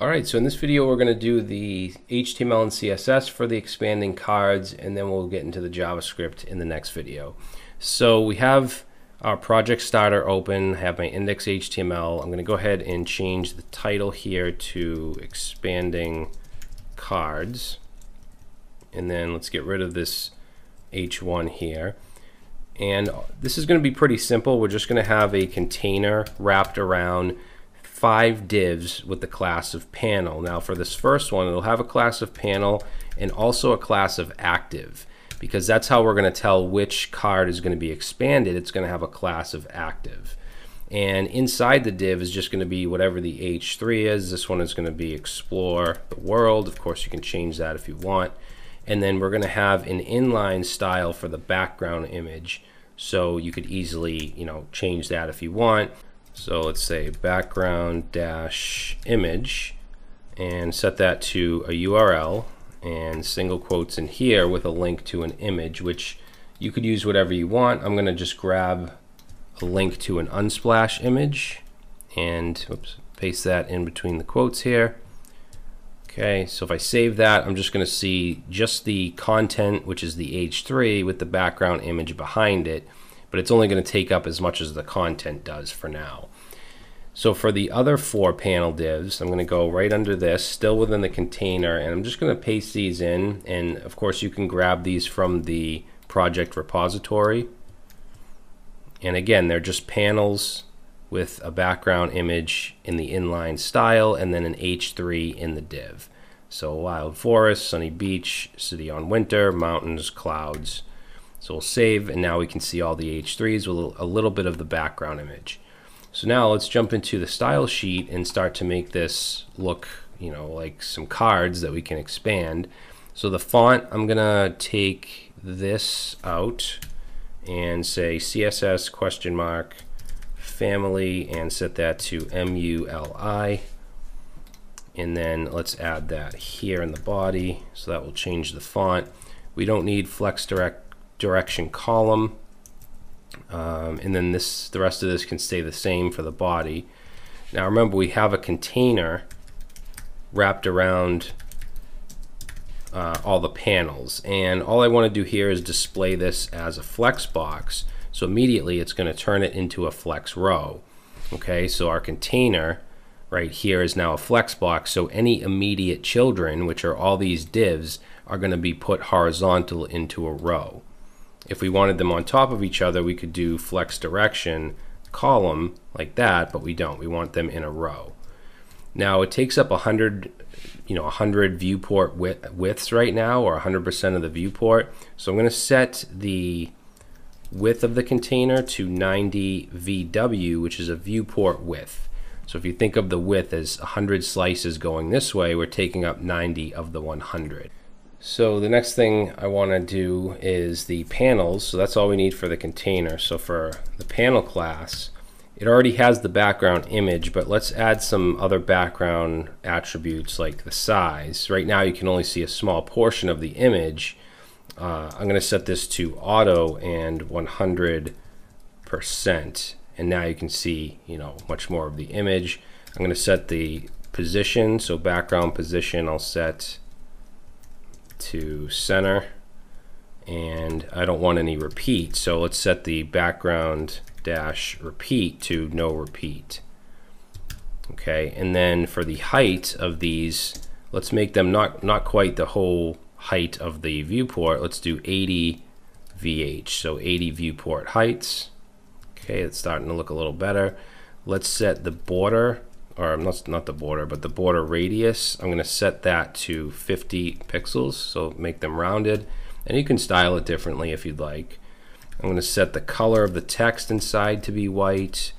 Alright, so in this video we're going to do the HTML and CSS for the expanding cards, and then we'll get into the JavaScript in the next video. So we have our project starter open, I have my index.html. I'm going to go ahead and change the title here to expanding cards. And then let's get rid of this H1 here. And this is going to be pretty simple. We're just going to have a container wrapped around 5 divs with the class of panel. Now for this first one, it'll have a class of panel and also a class of active, because that's how we're going to tell which card is going to be expanded. It's going to have a class of active. And inside the div is just going to be whatever the H3 is. This one is going to be explore the world. Of course, you can change that if you want. And then we're going to have an inline style for the background image. So you could easily, change that if you want. So let's say background dash image and set that to a URL and single quotes in here with a link to an image, which you could use whatever you want. I'm going to just grab a link to an Unsplash image and paste that in between the quotes here. Okay, so if I save that, I'm just going to see just the content, which is the H3 with the background image behind it, but it's only going to take up as much as the content does for now. So for the other 4 panel divs, I'm going to go right under this, still within the container, and I'm just going to paste these in. And of course, you can grab these from the project repository. And again, they're just panels with a background image in the inline style and then an H3 in the div. So wild forest, sunny beach, city on winter, mountains, clouds. So we'll save, and now we can see all the H3s with a little bit of the background image. So now let's jump into the style sheet and start to make this look, like some cards that we can expand. So the font, I'm gonna take this out and say CSS question mark family and set that to MULI. And then let's add that here in the body. So that will change the font. We don't need flex direction column. And then the rest of this can stay the same for the body. Now remember, we have a container wrapped around all the panels, and all I want to do here is display this as a flex box. So immediately it's going to turn it into a flex row. Okay, so our container right here is now a flex box, so any immediate children, which are all these divs, are going to be put horizontal into a row. If we wanted them on top of each other, we could do flex direction column like that, but we don't. We want them in a row. Now it takes up 100 viewport widths right now, or 100% of the viewport. So I'm going to set the width of the container to 90 VW, which is a viewport width. So if you think of the width as 100 slices going this way, we're taking up 90 of the 100. So the next thing I want to do is the panels. So that's all we need for the container. So for the panel class, it already has the background image, but let's add some other background attributes like the size. Right now you can only see a small portion of the image. I'm going to set this to auto and 100%, and now you can see much more of the image. I'm going to set the position, so background position I'll set to center, and I don't want any repeat, so let's set the background dash repeat to no repeat. Okay, and then for the height of these, let's make them not quite the whole height of the viewport. Let's do 80 VH, so 80 viewport heights. Okay, it's starting to look a little better. Let's set the border, or not the border, but the border radius. I'm going to set that to 50 pixels, so make them rounded. And you can style it differently if you'd like. I'm going to set the color of the text inside to be white.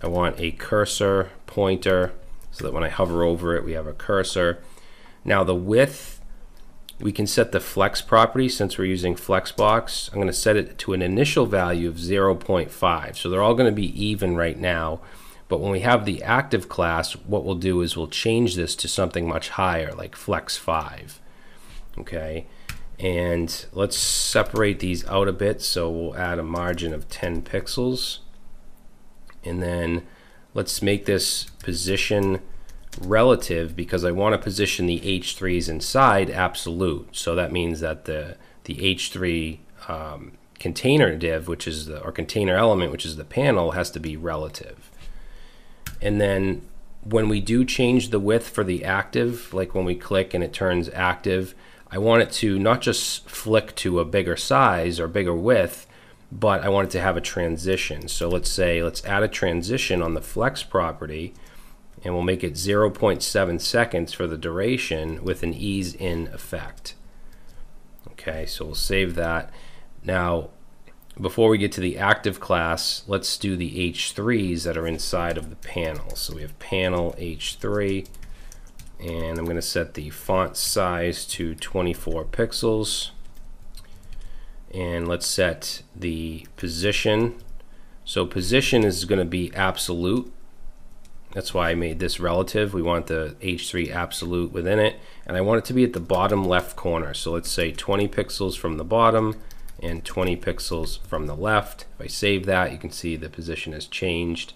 I want a cursor pointer so that when I hover over it, we have a cursor. Now the width, we can set the flex property since we're using Flexbox. I'm going to set it to an initial value of 0.5. So they're all going to be even right now. But when we have the active class, what we'll do is we'll change this to something much higher, like Flex 5. Okay, and let's separate these out a bit. So we'll add a margin of 10 pixels. And then let's make this position relative because I want to position the H3s inside absolute. So that means that the H3 container div, which is or container element, which is the panel, has to be relative. And then when we do change the width for the active, like when we click and it turns active, I want it to not just flick to a bigger size or bigger width, but I want it to have a transition. So let's add a transition on the flex property, and we'll make it 0.7 seconds for the duration with an ease in effect. Okay, so we'll save that. Now, before we get to the active class, let's do the H3s that are inside of the panel. So we have panel H3, and I'm going to set the font size to 24 pixels. And let's set the position. So position is going to be absolute. That's why I made this relative. We want the H3 absolute within it, and I want it to be at the bottom left corner. So let's say 20 pixels from the bottom and 20 pixels from the left. If I save that, you can see the position has changed.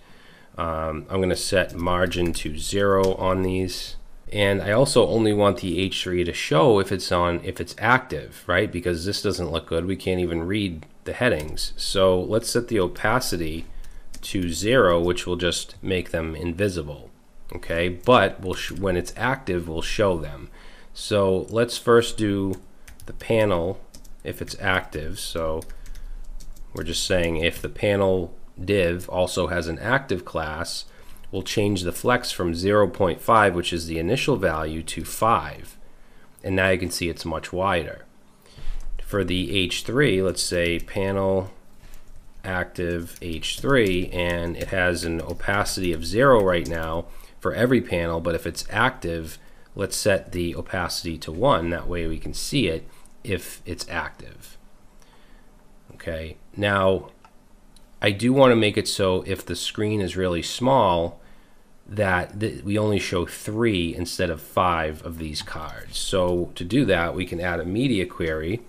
I'm going to set margin to 0 on these. And I also only want the H3 to show if it's active, right? Because this doesn't look good. We can't even read the headings. So let's set the opacity to 0, which will just make them invisible. Okay, but when it's active, we'll show them. So let's first do the panel if it's active. So we're just saying if the panel div also has an active class, we'll change the flex from 0.5, which is the initial value, to 5. And now you can see it's much wider. For the H3, let's say panel active H3, and it has an opacity of 0 right now for every panel, but if it's active, let's set the opacity to 1. That way we can see it if it's active. Okay, now I do want to make it so if the screen is really small, that we only show 3 instead of 5 of these cards. So to do that, we can add a media query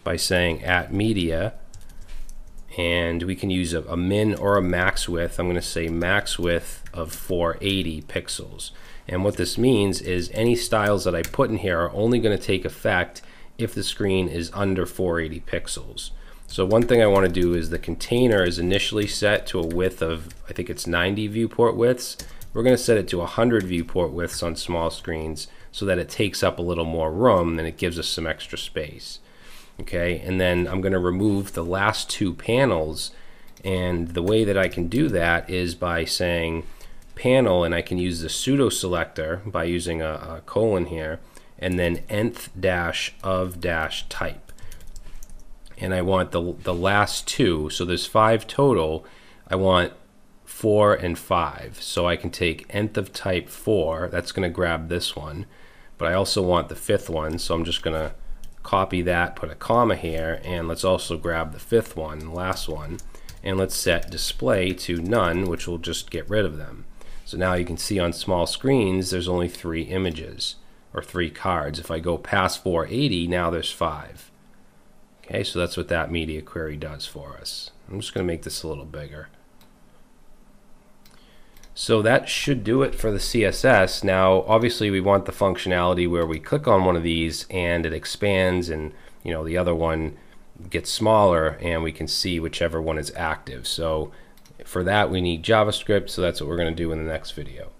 by saying @media, and we can use a min or a max width. I'm going to say max width of 480 pixels. And what this means is any styles that I put in here are only going to take effect if the screen is under 480 pixels. So one thing I want to do is the container is initially set to a width of, I think it's 90 viewport widths. We're going to set it to 100 viewport widths on small screens so that it takes up a little more room and it gives us some extra space. Okay, and then I'm going to remove the last 2 panels, and the way that I can do that is by saying panel, and I can use the pseudo selector by using a colon here, and then nth dash of dash type. And I want the last 2, so there's 5 total. I want 4 and 5, so I can take nth of type 4, that's going to grab this one, but I also want the 5th one, so I'm just going to copy that, put a comma here, and let's also grab the 5th one, last one, and let's set display to none, which will just get rid of them. So now you can see on small screens there's only 3 images or 3 cards. If I go past 480, now there's 5. Okay, so that's what that media query does for us. I'm just going to make this a little bigger. So that should do it for the CSS. Now, obviously, we want the functionality where we click on one of these and it expands, and the other one gets smaller, and we can see whichever one is active. So for that, we need JavaScript. So that's what we're going to do in the next video.